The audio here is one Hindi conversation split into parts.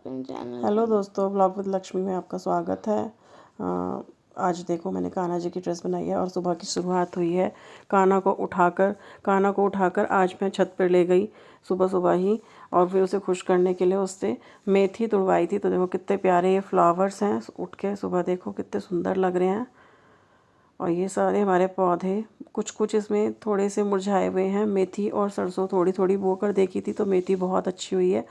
हेलो दोस्तों, ब्लॉग विद लक्ष्मी में आपका स्वागत है। आज देखो मैंने कान्हा जी की ड्रेस बनाई है और सुबह की शुरुआत हुई है। कान्हा को उठाकर आज मैं छत पर ले गई सुबह सुबह ही, और फिर उसे खुश करने के लिए उससे मेथी तुड़वाई थी। तो देखो कितने प्यारे ये फ्लावर्स हैं, उठ के सुबह देखो कितने सुंदर लग रहे हैं। और ये सारे हमारे पौधे, कुछ कुछ इसमें थोड़े से मुरझाए हुए हैं। मेथी और सरसों थोड़ी थोड़ी बो कर देखी थी तो मेथी बहुत अच्छी हुई है।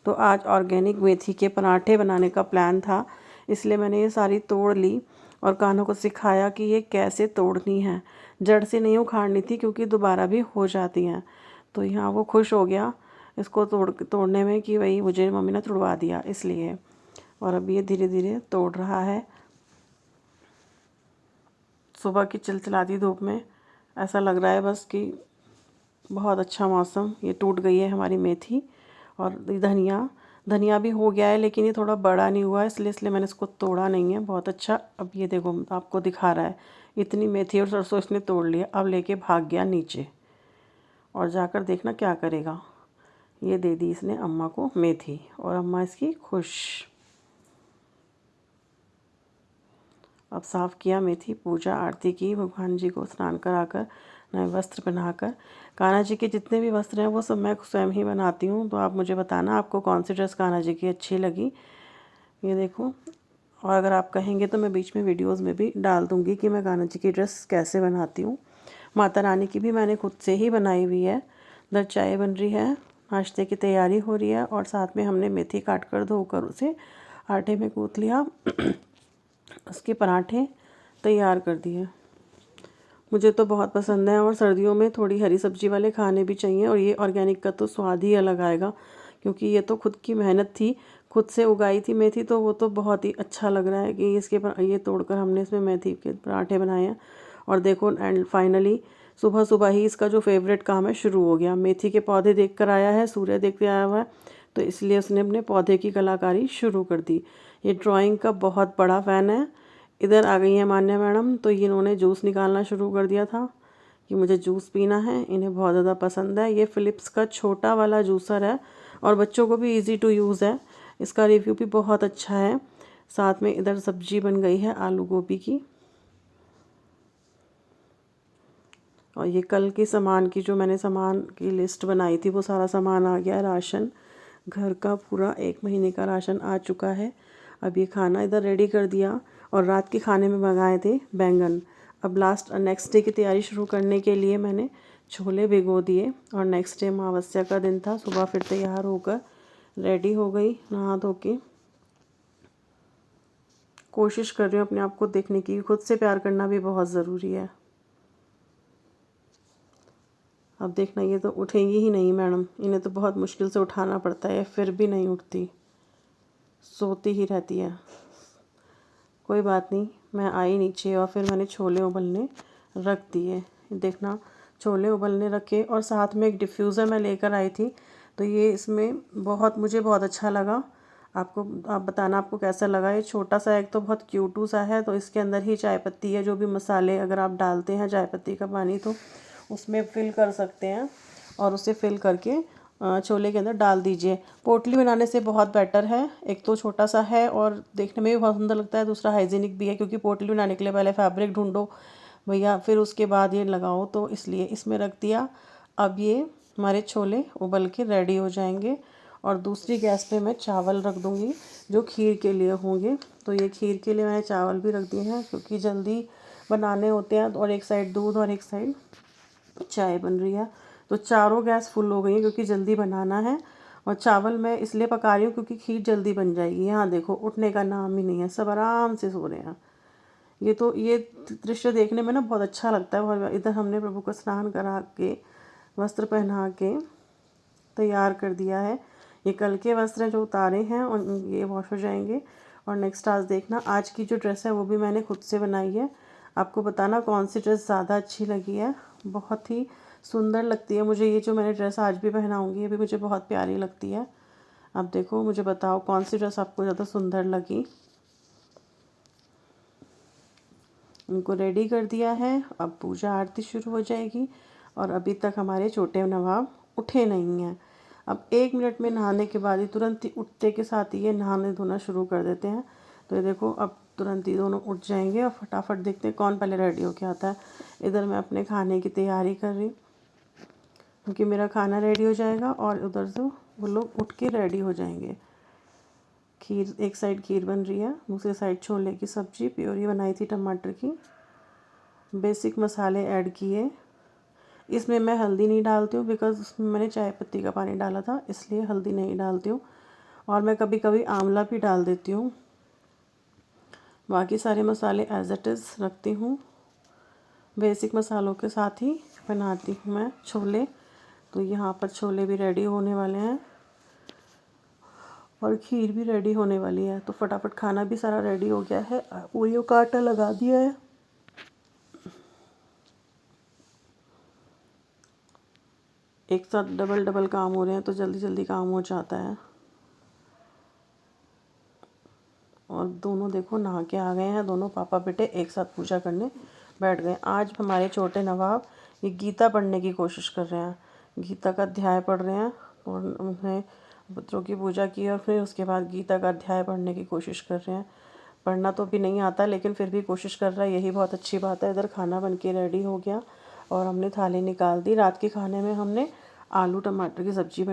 तो आज ऑर्गेनिक मेथी के पराठे बनाने का प्लान था, इसलिए मैंने ये सारी तोड़ ली और कान्हा को सिखाया कि ये कैसे तोड़नी है। जड़ से नहीं उखाड़नी थी क्योंकि दोबारा भी हो जाती हैं। तो यहाँ वो खुश हो गया इसको तोड़ने में कि भाई मुझे मम्मी ने तुड़वा दिया इसलिए। और अब ये धीरे धीरे तोड़ रहा है। सुबह की चिलचिलाती धूप में ऐसा लग रहा है बस कि बहुत अच्छा मौसम। ये टूट गई है हमारी मेथी। और धनिया भी हो गया है, लेकिन ये थोड़ा बड़ा नहीं हुआ है, इसलिए मैंने इसको तोड़ा नहीं है। बहुत अच्छा। अब ये देखो आपको दिखा रहा है, इतनी मेथी और सरसों इसने तोड़ लिया। अब लेके भाग गया नीचे और जाकर देखना क्या करेगा। ये दे दी इसने अम्मा को मेथी और अम्मा इसकी खुश। अब साफ़ किया मेथी, पूजा आरती की, भगवान जी को स्नान कराकर नए वस्त्र पहनाकर। कान्हा जी के जितने भी वस्त्र हैं वो सब मैं स्वयं ही बनाती हूँ। तो आप मुझे बताना आपको कौन सी ड्रेस कान्हा जी की अच्छी लगी। ये देखो, और अगर आप कहेंगे तो मैं बीच में वीडियोस में भी डाल दूँगी कि मैं कान्हा जी की ड्रेस कैसे बनाती हूँ। माता रानी की भी मैंने खुद से ही बनाई हुई है। उधर चाय बन रही है, नाश्ते की तैयारी हो रही है, और साथ में हमने मेथी काट कर धोकर उसे आटे में गूँथ लिया। उसके पराठे तैयार कर दिए। मुझे तो बहुत पसंद है, और सर्दियों में थोड़ी हरी सब्जी वाले खाने भी चाहिए। और ये ऑर्गेनिक का तो स्वाद ही अलग आएगा, क्योंकि ये तो खुद की मेहनत थी, खुद से उगाई थी मेथी। तो वो तो बहुत ही अच्छा लग रहा है कि ये तोड़कर हमने इसमें मेथी के पराठे बनाए हैं। और देखो, एंड फाइनली सुबह सुबह ही इसका जो फेवरेट काम है शुरू हो गया। मेथी के पौधे देख कर आया है, सूर्य देख कर आया हुआ है, तो इसलिए उसने अपने पौधे की कलाकारी शुरू कर दी। ये ड्राइंग का बहुत बड़ा फ़ैन है। इधर आ गई हैं मान्या मैडम, तो इन्होंने जूस निकालना शुरू कर दिया था कि मुझे जूस पीना है। इन्हें बहुत ज़्यादा पसंद है। ये फ़िलिप्स का छोटा वाला जूसर है और बच्चों को भी इजी टू यूज़ है। इसका रिव्यू भी बहुत अच्छा है। साथ में इधर सब्जी बन गई है आलू गोभी की। और ये कल की सामान की जो मैंने सामान की लिस्ट बनाई थी वो सारा सामान आ गया। राशन घर का पूरा 1 महीने का राशन आ चुका है। अब ये खाना इधर रेडी कर दिया, और रात के खाने में मंगाए थे बैंगन। अब नेक्स्ट डे की तैयारी शुरू करने के लिए मैंने छोले भिगो दिए, और नेक्स्ट डे अमावस्या का दिन था। सुबह फिर तैयार होकर रेडी हो गई नहा धो के। कोशिश कर रही हूँ अपने आप को देखने की, खुद से प्यार करना भी बहुत ज़रूरी है। अब देखना, ये तो उठेंगी ही नहीं मैडम, इन्हें तो बहुत मुश्किल से उठाना पड़ता है, फिर भी नहीं उठती, सोती ही रहती है। कोई बात नहीं, मैं आई नीचे और फिर मैंने छोले उबलने रख दिए। देखना, छोले उबलने रखे, और साथ में एक डिफ्यूज़र मैं लेकर आई थी। तो ये इसमें मुझे बहुत अच्छा लगा। आप बताना आपको कैसा लगा। ये छोटा सा एक तो बहुत क्यूटू सा है, तो इसके अंदर ही चाय पत्ती है। जो भी मसाले अगर आप डालते हैं चाय पत्ती का पानी, तो उसमें फिल कर सकते हैं, और उसे फिल करके छोले के अंदर डाल दीजिए। पोटली बनाने से बहुत बेटर है। एक तो छोटा सा है और देखने में भी बहुत सुंदर लगता है, दूसरा हाइजीनिक भी है, क्योंकि पोटली बनाने के लिए पहले फैब्रिक ढूंढो भैया, फिर उसके बाद ये लगाओ। तो इसलिए इसमें रख दिया। अब ये हमारे छोले उबल के रेडी हो जाएंगे, और दूसरी गैस पे मैं चावल रख दूँगी जो खीर के लिए होंगे। तो ये खीर के लिए मैंने चावल भी रख दिए हैं, क्योंकि जल्दी बनाने होते हैं। और एक साइड दूध और एक साइड चाय बन रही है। तो चारों गैस फुल हो गई हैं, क्योंकि जल्दी बनाना है। और चावल मैं इसलिए पका रही हूँ क्योंकि खीर जल्दी बन जाएगी। यहाँ देखो, उठने का नाम ही नहीं है, सब आराम से सो रहे हैं। ये दृश्य देखने में ना बहुत अच्छा लगता है। और इधर हमने प्रभु को स्नान करा के, वस्त्र पहना के तैयार कर दिया है। ये कल के वस्त्र हैं जो उतारे हैं, और ये वॉश हो जाएंगे। और नेक्स्ट आज देखना, आज की जो ड्रेस है वो भी मैंने खुद से बनाई है। आपको बताना कौन सी ड्रेस ज़्यादा अच्छी लगी है। बहुत ही सुंदर लगती है मुझे ये जो मैंने ड्रेस आज भी पहनाऊँगी, ये भी मुझे बहुत प्यारी लगती है। अब देखो, मुझे बताओ कौन सी ड्रेस आपको ज़्यादा सुंदर लगी। उनको रेडी कर दिया है। अब पूजा आरती शुरू हो जाएगी, और अभी तक हमारे छोटे नवाब उठे नहीं हैं। अब 1 मिनट में नहाने के बाद ही तुरंत ही उठते के साथ ही ये नहाने धोना शुरू कर देते हैं। तो ये देखो अब तुरंत ही दोनों उठ जाएंगे और फटाफट देखते हैं कौन पहले रेडी होके आता है। इधर मैं अपने खाने की तैयारी कर रही, क्योंकि मेरा खाना रेडी हो जाएगा और उधर से वो लोग उठ के रेडी हो जाएंगे। खीर, एक साइड खीर बन रही है, दूसरी साइड छोले की सब्ज़ी प्योरी बनाई थी टमाटर की। बेसिक मसाले ऐड किए। इसमें मैं हल्दी नहीं डालती हूँ बिकॉज़ उसमें मैंने चाय पत्ती का पानी डाला था, इसलिए हल्दी नहीं डालती हूँ। और मैं कभी कभी आंवला भी डाल देती हूँ। बाकी सारे मसाले एज इट इज़ रखती हूँ। बेसिक मसालों के साथ ही बनाती हूँ मैं छोले। तो यहाँ पर छोले भी रेडी होने वाले हैं और खीर भी रेडी होने वाली है। तो फटाफट खाना भी सारा रेडी हो गया है। पूरियों का आटा लगा दिया है। एक साथ डबल डबल काम हो रहे हैं तो जल्दी जल्दी काम हो जाता है। और दोनों देखो नहा के आ गए हैं, दोनों पापा बेटे एक साथ पूजा करने बैठ गए। आज हमारे छोटे नवाब ये गीता पढ़ने की कोशिश कर रहे हैं, गीता का अध्याय पढ़ रहे हैं। और उन्हें पुत्रों की पूजा की और फिर उसके बाद गीता का अध्याय पढ़ने की कोशिश कर रहे हैं। पढ़ना तो भी नहीं आता लेकिन फिर भी कोशिश कर रहा है, यही बहुत अच्छी बात है। इधर खाना बन के रेडी हो गया और हमने थाली निकाल दी। रात के खाने में हमने आलू टमाटर की सब्ज़ी